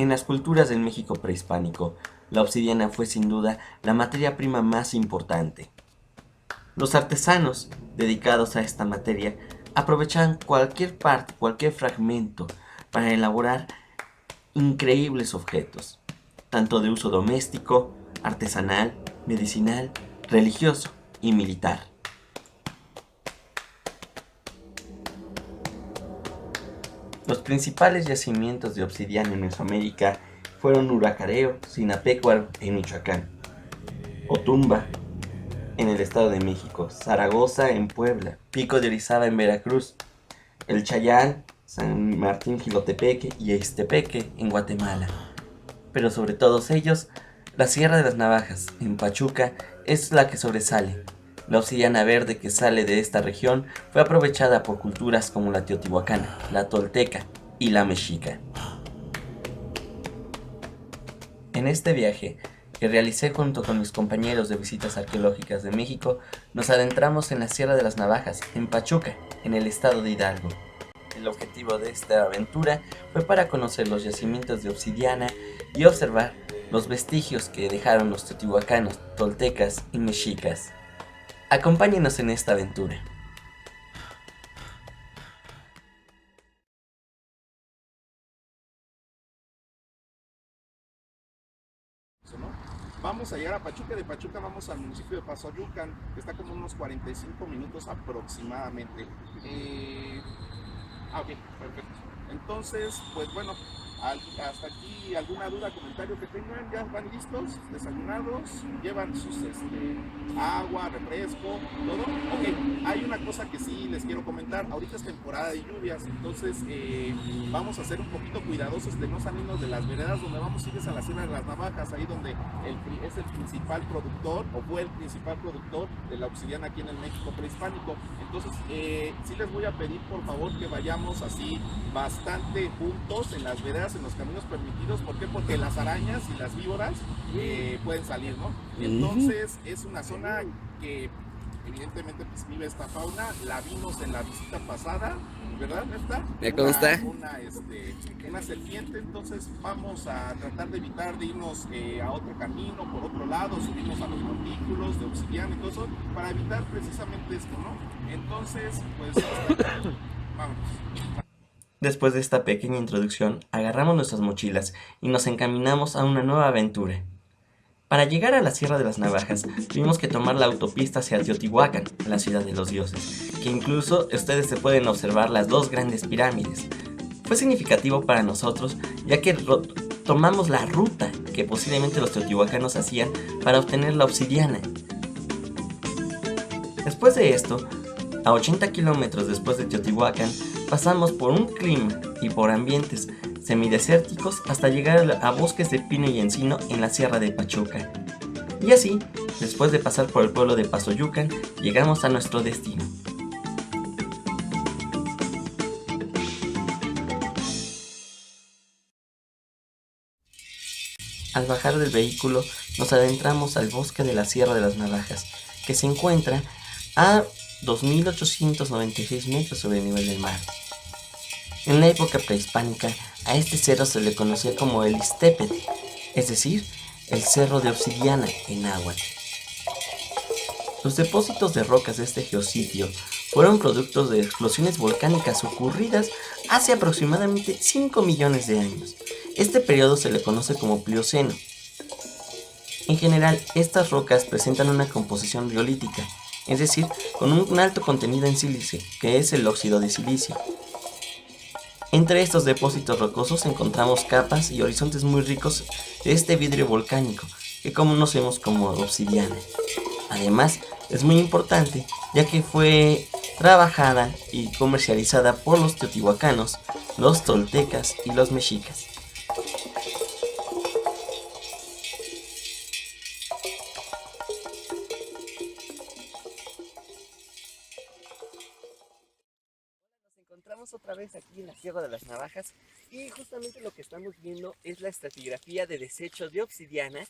En las culturas del México prehispánico, la obsidiana fue sin duda la materia prima más importante. Los artesanos dedicados a esta materia aprovechaban cualquier parte, cualquier fragmento para elaborar increíbles objetos, tanto de uso doméstico, artesanal, medicinal, religioso y militar. Los principales yacimientos de obsidiana en Mesoamérica fueron Huracareo, Sinapecuaro en Michoacán, Otumba en el Estado de México, Zaragoza en Puebla, Pico de Orizaba en Veracruz, El Chayán, San Martín Jilotepeque y Ixtepeque en Guatemala. Pero sobre todos ellos, la Sierra de las Navajas en Pachuca es la que sobresale. La obsidiana verde que sale de esta región fue aprovechada por culturas como la teotihuacana, la tolteca y la mexica. En este viaje, que realicé junto con mis compañeros de visitas arqueológicas de México, nos adentramos en la Sierra de las Navajas, en Pachuca, en el estado de Hidalgo. El objetivo de esta aventura fue para conocer los yacimientos de obsidiana y observar los vestigios que dejaron los teotihuacanos, toltecas y mexicas. Acompáñenos en esta aventura. ¿No? Vamos a llegar a Pachuca, de Pachuca vamos al municipio de Pasoyucan, que está como unos 45 minutos aproximadamente. Ok, perfecto. Entonces, pues bueno, hasta aquí alguna duda, comentario que tengan, ya van listos, desayunados, llevan sus agua, refresco, todo. Ok, hay una cosa que sí les quiero comentar, ahorita es temporada de lluvias, entonces vamos a ser un poquito cuidadosos de no salirnos de las veredas. Donde vamos a ir es a la Sierra de las Navajas, ahí donde es el principal productor, o fue el principal productor de la obsidiana aquí en el México prehispánico. Entonces sí les voy a pedir por favor que vayamos así bastante juntos en las veredas, en los caminos permitidos. ¿Por qué? Porque las arañas y las víboras pueden salir, ¿no? Entonces es una zona que evidentemente pues vive esta fauna, la vimos en la visita pasada, ¿verdad, Nesta? ¿Me consta? Una serpiente. Entonces vamos a tratar de evitar de irnos a otro camino, por otro lado, subirnos a los montículos de obsidiana y todo eso, para evitar precisamente esto, ¿no? Entonces, pues, vamos. Después de esta pequeña introducción, agarramos nuestras mochilas y nos encaminamos a una nueva aventura. Para llegar a la Sierra de las Navajas, tuvimos que tomar la autopista hacia Teotihuacán, la ciudad de los dioses, que incluso ustedes se pueden observar las dos grandes pirámides. Fue significativo para nosotros, ya que tomamos la ruta que posiblemente los teotihuacanos hacían para obtener la obsidiana. Después de esto, a 80 kilómetros después de Teotihuacán, pasamos por un clima y por ambientes semidesérticos hasta llegar a bosques de pino y encino en la Sierra de Pachuca. Y así, después de pasar por el pueblo de Pasoyucan, llegamos a nuestro destino. Al bajar del vehículo, nos adentramos al bosque de la Sierra de las Navajas, que se encuentra a 2.896 metros sobre el nivel del mar. En la época prehispánica, a este cerro se le conocía como el Ixtépetl, es decir, el cerro de obsidiana en náhuatl. Los depósitos de rocas de este geositio fueron productos de explosiones volcánicas ocurridas hace aproximadamente 5 millones de años. Este periodo se le conoce como Plioceno. En general, estas rocas presentan una composición riolítica, es decir, con un alto contenido en sílice, que es el óxido de silicio. Entre estos depósitos rocosos encontramos capas y horizontes muy ricos de este vidrio volcánico, que conocemos como obsidiana. Además, es muy importante ya que fue trabajada y comercializada por los teotihuacanos, los toltecas y los mexicas. Nos encontramos otra vez aquí en la Sierra de las Navajas y justamente lo que estamos viendo es la estratigrafía de desechos de obsidiana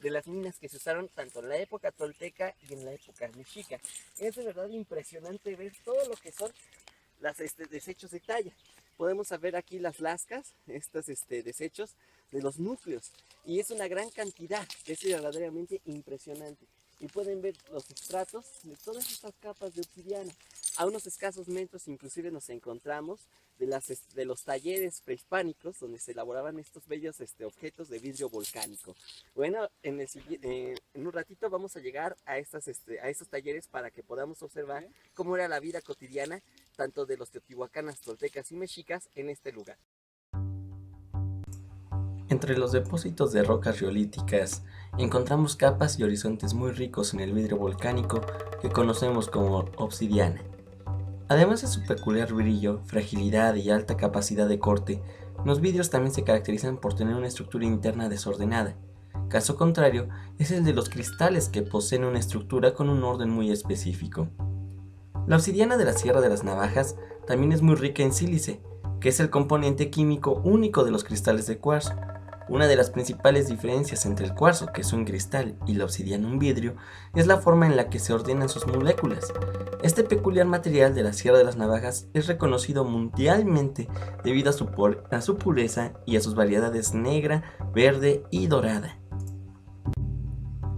de las minas que se usaron tanto en la época tolteca y en la época mexica. Es de verdad impresionante ver todo lo que son los desechos de talla. Podemos ver aquí las lascas, estos desechos de los núcleos. Y es una gran cantidad, es verdaderamente impresionante. Y pueden ver los estratos de todas estas capas de obsidiana. A unos escasos metros inclusive nos encontramos de los talleres prehispánicos donde se elaboraban estos bellos objetos de vidrio volcánico. Bueno, en un ratito vamos a llegar a estos talleres para que podamos observar cómo era la vida cotidiana tanto de los teotihuacanas, toltecas y mexicas en este lugar. Entre los depósitos de rocas riolíticas encontramos capas y horizontes muy ricos en el vidrio volcánico que conocemos como obsidiana. Además de su peculiar brillo, fragilidad y alta capacidad de corte, los vidrios también se caracterizan por tener una estructura interna desordenada. Caso contrario es el de los cristales, que poseen una estructura con un orden muy específico. La obsidiana de la Sierra de las Navajas también es muy rica en sílice, que es el componente químico único de los cristales de cuarzo. Una de las principales diferencias entre el cuarzo, que es un cristal, y la obsidiana, un vidrio, es la forma en la que se ordenan sus moléculas. Este peculiar material de la Sierra de las Navajas es reconocido mundialmente debido a su pureza y a sus variedades negra, verde y dorada.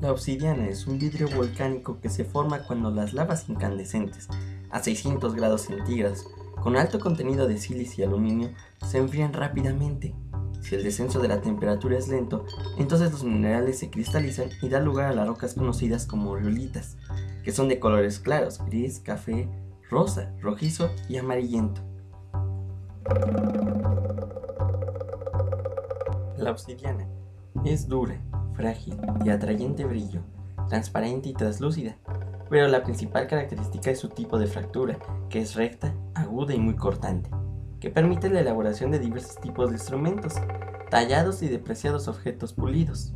La obsidiana es un vidrio volcánico que se forma cuando las lavas incandescentes, a 600 grados centígrados, con alto contenido de sílice y aluminio, se enfrían rápidamente. Si el descenso de la temperatura es lento, entonces los minerales se cristalizan y dan lugar a las rocas conocidas como riolitas, que son de colores claros: gris, café, rosa, rojizo y amarillento. La obsidiana es dura, frágil, de atrayente brillo, transparente y translúcida, pero la principal característica es su tipo de fractura, que es recta, aguda y muy cortante, que permite la elaboración de diversos tipos de instrumentos, tallados y de preciados objetos pulidos.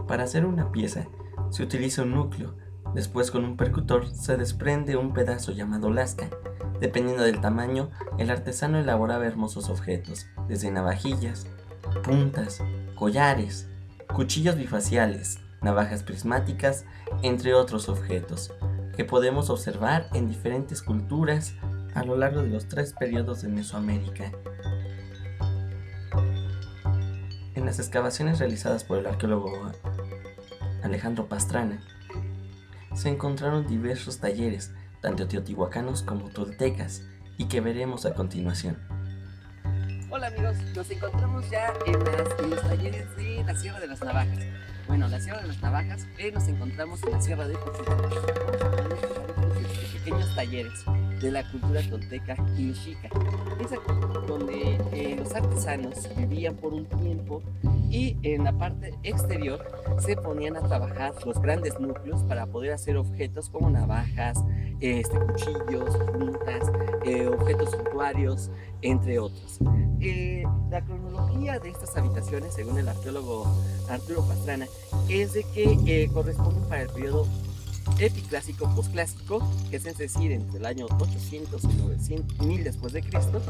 Para hacer una pieza, se utiliza un núcleo, después con un percutor se desprende un pedazo llamado lasca. Dependiendo del tamaño, el artesano elaboraba hermosos objetos, desde navajillas, puntas, collares, cuchillos bifaciales, navajas prismáticas, entre otros objetos, que podemos observar en diferentes culturas a lo largo de los 3 periodos de Mesoamérica. En las excavaciones realizadas por el arqueólogo Alejandro Pastrana, se encontraron diversos talleres, tanto teotihuacanos como toltecas, y que veremos a continuación. Hola amigos, nos encontramos ya en los talleres de la Sierra de las Navajas. Bueno, la Sierra de las Navajas, nos encontramos en la Sierra de pequeños talleres de la cultura tolteca y mexica. Es aquí donde los artesanos vivían por un tiempo y en la parte exterior se ponían a trabajar los grandes núcleos para poder hacer objetos como navajas, cuchillos, puntas, objetos suntuarios, entre otros. La cronología de estas habitaciones, según el arqueólogo Arturo Pastrana, es de que corresponden para el periodo epiclásico posclásico, que es decir, entre el año 800 y 1000 después de Cristo,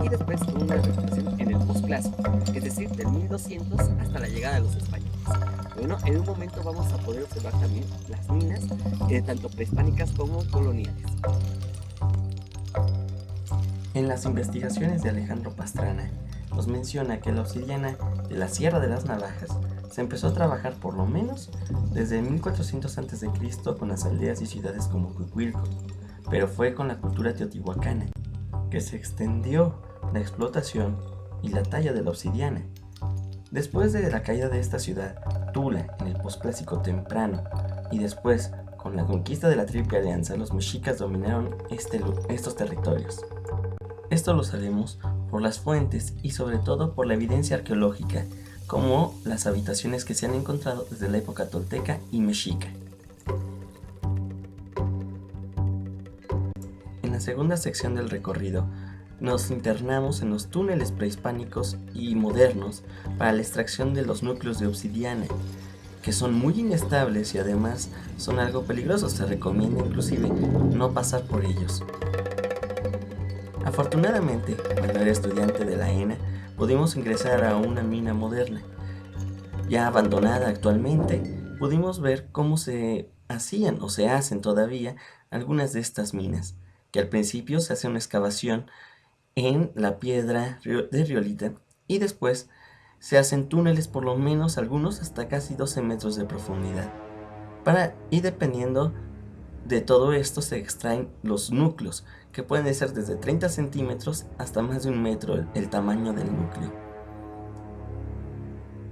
y después una repetición en el posclásico, es decir, del 1200 hasta la llegada de los españoles. Bueno, en un momento vamos a poder observar también las minas, tanto prehispánicas como coloniales. En las investigaciones de Alejandro Pastrana, nos menciona que la obsidiana de la Sierra de las Navajas se empezó a trabajar por lo menos desde 1400 a.C. con las aldeas y ciudades como Cuicuilco, pero fue con la cultura teotihuacana que se extendió la explotación y la talla de la obsidiana. Después de la caída de esta ciudad, Tula, en el posclásico temprano, y después con la conquista de la Triple Alianza, los mexicas dominaron estos territorios. Esto lo sabemos por las fuentes y sobre todo por la evidencia arqueológica, como las habitaciones que se han encontrado desde la época tolteca y mexica. En la segunda sección del recorrido, nos internamos en los túneles prehispánicos y modernos para la extracción de los núcleos de obsidiana, que son muy inestables y además son algo peligrosos. Se recomienda inclusive no pasar por ellos. Afortunadamente, cuando era estudiante de la ENA, pudimos ingresar a una mina moderna. Ya abandonada actualmente, pudimos ver cómo se hacían o se hacen todavía algunas de estas minas, que al principio se hace una excavación en la piedra de riolita y después se hacen túneles por lo menos algunos hasta casi 12 metros de profundidad. Y dependiendo de todo esto se extraen los núcleos, que pueden ser desde 30 centímetros hasta más de 1 metro el tamaño del núcleo.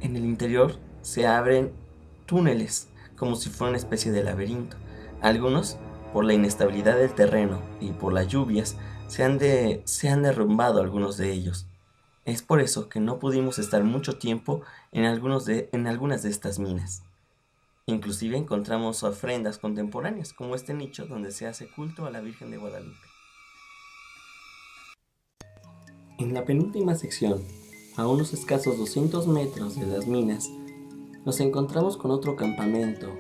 En el interior se abren túneles, como si fuera una especie de laberinto. Algunos, por la inestabilidad del terreno y por las lluvias, se han derrumbado algunos de ellos. Es por eso que no pudimos estar mucho tiempo en algunas de estas minas. Inclusive encontramos ofrendas contemporáneas, como este nicho donde se hace culto a la Virgen de Guadalupe. En la penúltima sección, a unos escasos 200 metros de las minas, nos encontramos con otro campamento.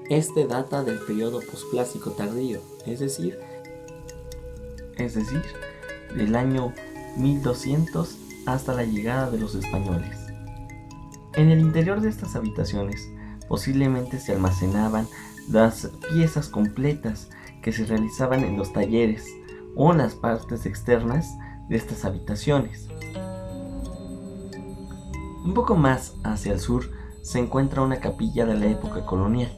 Este data del periodo posclásico tardío, es decir, del año 1200 hasta la llegada de los españoles. En el interior de estas habitaciones posiblemente se almacenaban las piezas completas que se realizaban en los talleres o en las partes externas de estas habitaciones. Un poco más hacia el sur se encuentra una capilla de la época colonial.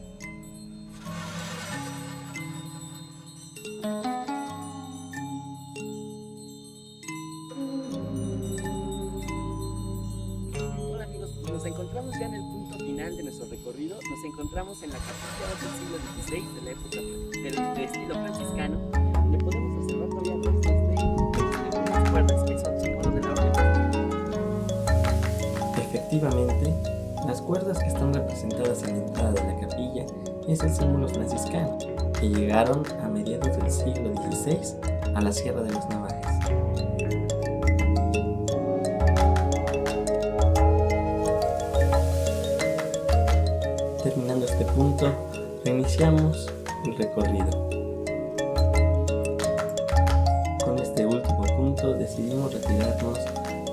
Hola amigos, nos encontramos ya en el punto final de nuestro recorrido. Nos encontramos en la capilla del siglo XVI de la época del estilo franciscano, donde podemos observar todavía restos de unas cuerdas que son símbolos de la orden. Efectivamente, las cuerdas que están representadas en la entrada de la capilla es el símbolo franciscano, que llegaron a mediados del siglo XVI a la Sierra de las Navajas. Terminando este punto, reiniciamos el recorrido. Con este último punto decidimos retirarnos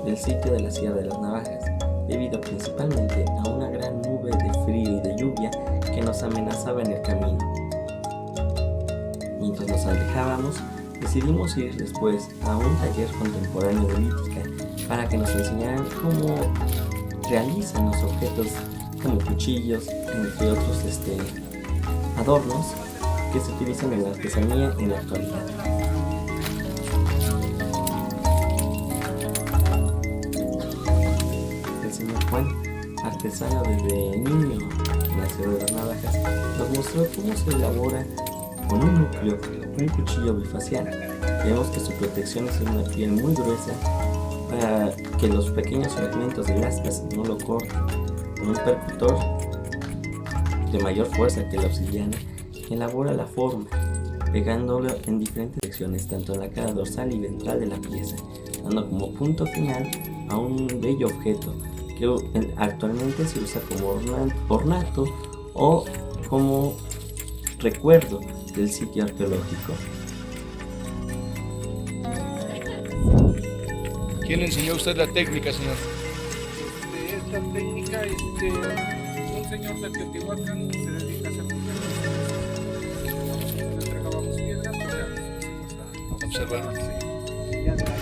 del sitio de la Sierra de las Navajas, debido principalmente a una gran nube de frío y de lluvia que nos amenazaba en el camino. Mientras nos alejábamos, decidimos ir después a un taller contemporáneo de lítica para que nos enseñaran cómo realizan los objetos como cuchillos, entre otros adornos que se utilizan en la artesanía en la actualidad. El señor Juan, artesano desde niño en la Sierra de las Navajas, nos mostró cómo se elabora con un núcleo un cuchillo bifacial. Vemos que su protección es una piel muy gruesa para que los pequeños fragmentos de lascas no lo corten, con un percutor de mayor fuerza que la obsidiana que elabora la forma, pegándolo en diferentes direcciones, tanto en la cara dorsal y ventral de la pieza, dando como punto final a un bello objeto que actualmente se usa como ornato o como recuerdo del sitio arqueológico. ¿Quién le enseñó a usted la técnica, señor? Esta técnica, un señor del Teotihuacán se dedica a hacer mujeres. Le entregábamos piedra, pues ya nos pusimos a Observar. Sí. Ya de ahí.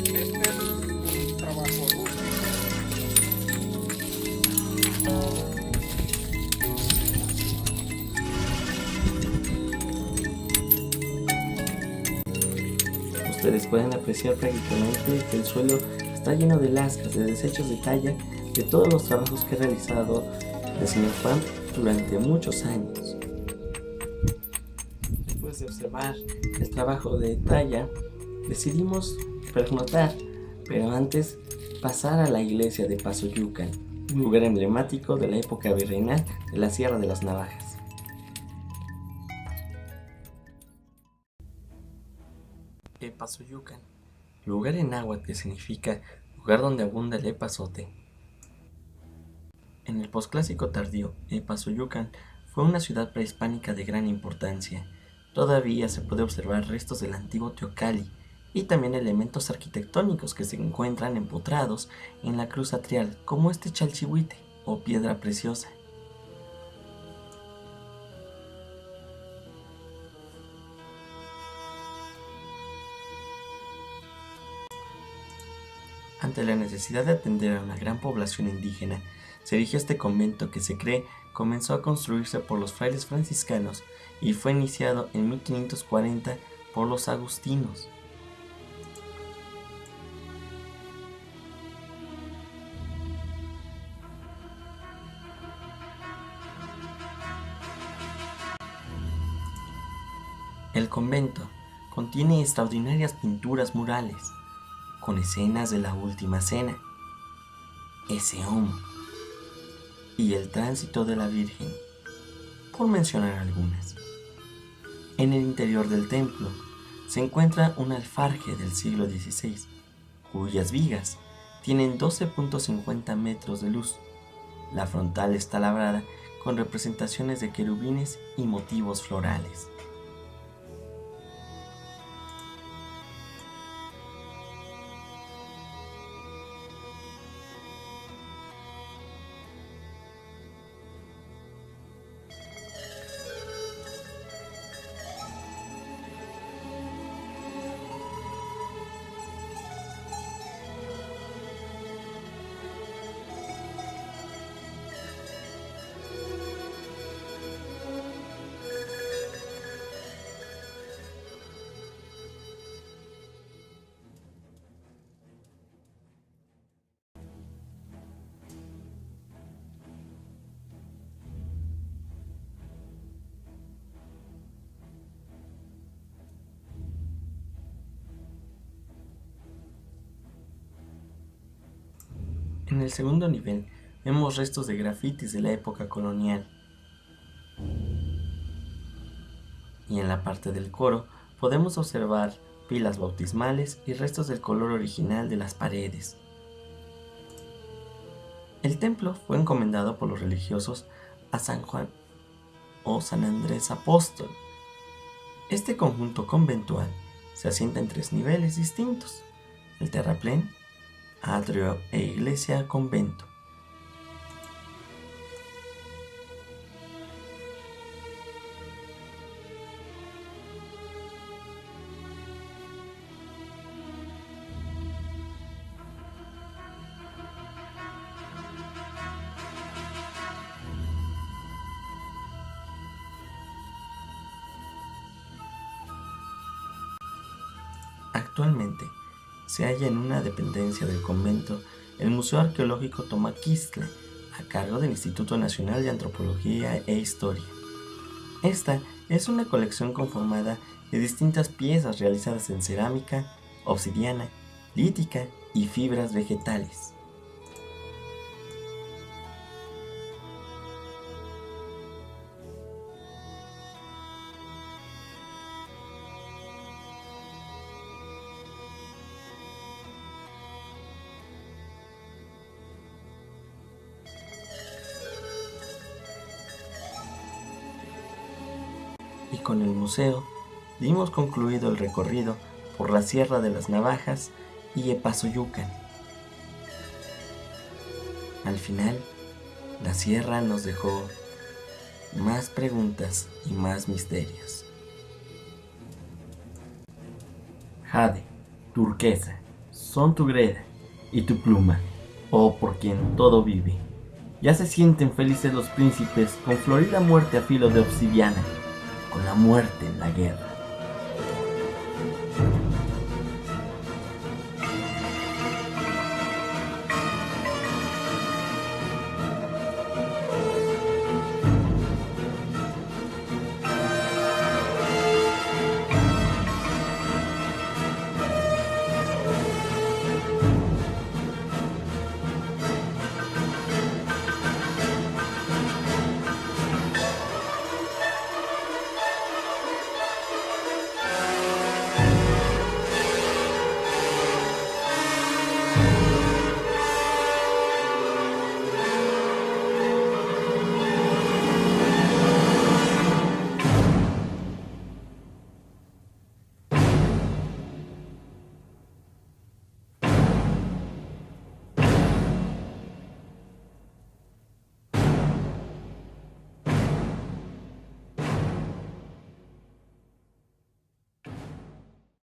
Este es un trabajo rústico. Ustedes pueden apreciar prácticamente que el suelo está lleno de lascas, de desechos de talla, de todos los trabajos que ha realizado el señor Juan durante muchos años. Después de observar el trabajo de talla, decidimos pernotar, pero antes pasar a la iglesia de Pasoyucan, un lugar emblemático de la época virreinal de la Sierra de las Navajas. Epazoyucan, lugar en náhuatl que significa lugar donde abunda el epazote. En el posclásico tardío, Epazoyucan fue una ciudad prehispánica de gran importancia. Todavía se puede observar restos del antiguo Teocalli y también elementos arquitectónicos que se encuentran empotrados en la cruz atrial, como este chalchihuite o piedra preciosa. Ante la necesidad de atender a una gran población indígena, se erigió este convento que se cree comenzó a construirse por los frailes franciscanos y fue iniciado en 1540 por los agustinos. El convento contiene extraordinarias pinturas murales, con escenas de la Última Cena, ese Homo y el Tránsito de la Virgen, por mencionar algunas. En el interior del templo se encuentra un alfarje del siglo XVI, cuyas vigas tienen 12.50 metros de luz. La frontal está labrada con representaciones de querubines y motivos florales. En el segundo nivel vemos restos de grafitis de la época colonial. Y en la parte del coro podemos observar pilas bautismales y restos del color original de las paredes. El templo fue encomendado por los religiosos a San Juan o San Andrés Apóstol. Este conjunto conventual se asienta en 3 niveles distintos: el terraplén, atrio e iglesia-convento. Actualmente se halla en una dependencia del convento el Museo Arqueológico Tomaquistla, a cargo del Instituto Nacional de Antropología e Historia. Esta es una colección conformada de distintas piezas realizadas en cerámica, obsidiana, lítica y fibras vegetales. Y con el museo dimos concluido el recorrido por la Sierra de las Navajas y Epazoyucan. Al final, la sierra nos dejó más preguntas y más misterios. Jade, turquesa, son tu greda y tu pluma, oh por quien todo vive. Ya se sienten felices los príncipes con florida muerte a filo de obsidiana, con la muerte en la guerra.